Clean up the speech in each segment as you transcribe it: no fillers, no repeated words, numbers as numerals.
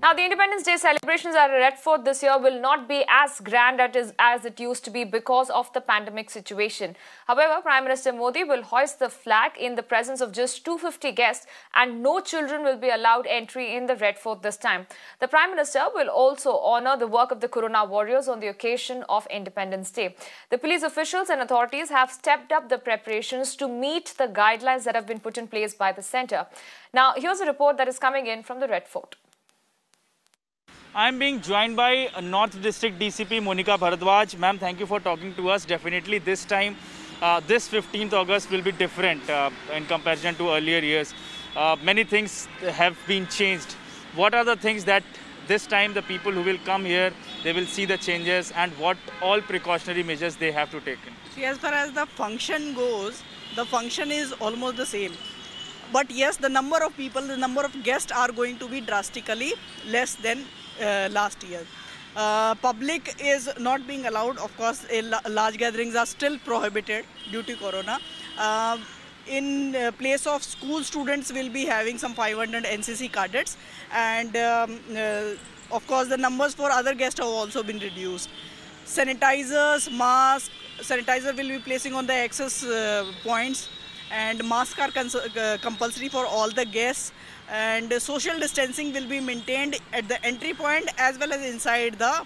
Now, the Independence Day celebrations at Red Fort this year will not be as grand as it used to be because of the pandemic situation. However, Prime Minister Modi will hoist the flag in the presence of just 250 guests, and no children will be allowed entry in the Red Fort this time. The Prime Minister will also honour the work of the Corona warriors on the occasion of Independence Day. The police officials and authorities have stepped up the preparations to meet the guidelines that have been put in place by the centre. Now, here's a report that is coming in from the Red Fort. I'm being joined by North District DCP Monika Bharadwaj. Ma'am, thank you for talking to us. Definitely this time, this 15th August will be different in comparison to earlier years. Many things have been changed. What are the things that this time the people who will come here, they will see the changes, and what all precautionary measures they have to take? See, as far as the function goes, the function is almost the same. But yes, the number of people, the number of guests are going to be drastically less than last year. Public is not being allowed. Of course, large gatherings are still prohibited due to Corona. In place of school students will be having some 500 NCC cadets, and of course the numbers for other guests have also been reduced. Sanitizers, masks, sanitizer will be placing on the access points, and masks are compulsory for all the guests, and social distancing will be maintained at the entry point as well as inside the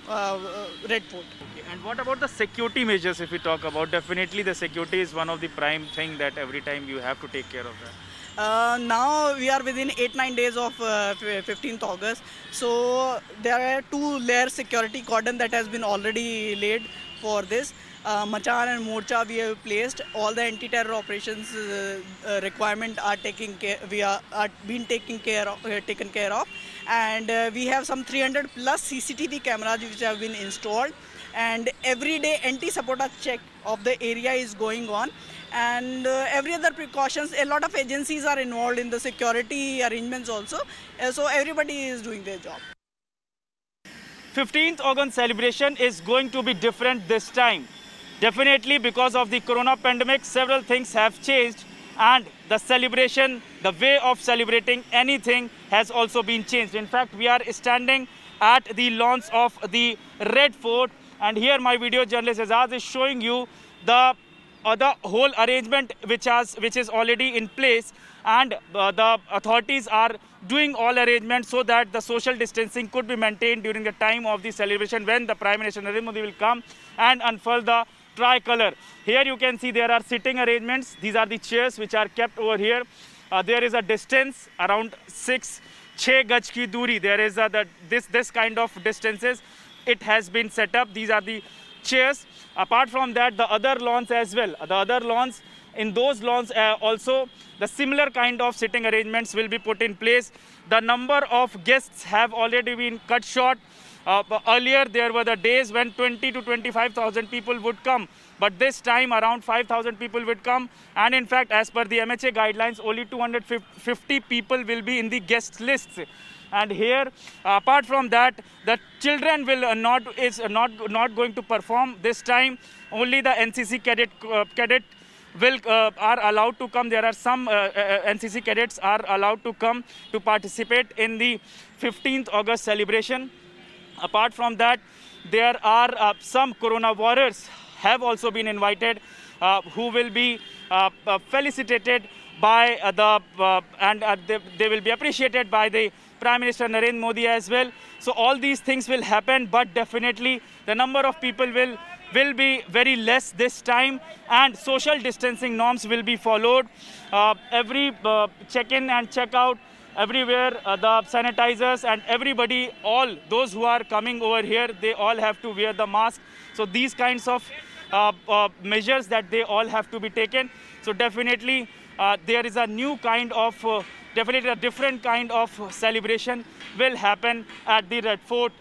Red Fort. Okay. And what about the security measures if we talk about? Definitely the security is one of the prime thing that every time you have to take care of that. Now we are within 8-9 days of 15th August. So there are 2-layer security cordon that has been already laid for this. Machan and Morcha we have placed. All the anti-terror operations requirement are taken care of, and we have some 300 plus CCTV cameras which have been installed, and every day anti-sabotage check of the area is going on, and every other precautions. A lot of agencies are involved in the security arrangements also, so everybody is doing their job. 15th August celebration is going to be different this time. Definitely because of the Corona pandemic, several things have changed, and the celebration, the way of celebrating anything has also been changed. In fact, we are standing at the lawns of the Red Fort, and here my video journalist Azaz is showing you the whole arrangement which is already in place, and the authorities are doing all arrangements so that the social distancing could be maintained during the time of the celebration when the Prime Minister Narendra Modi will come and unfurl the tricolor. Here you can see there are sitting arrangements. These are the chairs which are kept over here. There is a distance around 6 gaj ki duri. There is this kind of distances. It has been set up. These are the chairs. Apart from that, the other lawns as well. The other lawns, in those lawns also the similar kind of sitting arrangements will be put in place. The number of guests have already been cut short. Earlier there were the days when 20 to 25,000 people would come, but this time around 5,000 people would come, and in fact as per the MHA guidelines only 250 people will be in the guest lists. And here apart from that, the children will not going to perform this time. Only the NCC cadet will are allowed to come. There are some NCC cadets are allowed to come to participate in the 15th August celebration. Apart from that, there are some Corona warriors have also been invited who will be felicitated by they will be appreciated by the Prime Minister Narendra Modi as well. So all these things will happen, but definitely the number of people will be very less this time, and social distancing norms will be followed. Every check-in and check-out, everywhere the sanitizers and everybody, all those who are coming over here, they all have to wear the mask. So these kinds of measures that they all have to be taken. So definitely there is a new kind of, definitely a different kind of celebration will happen at the Red Fort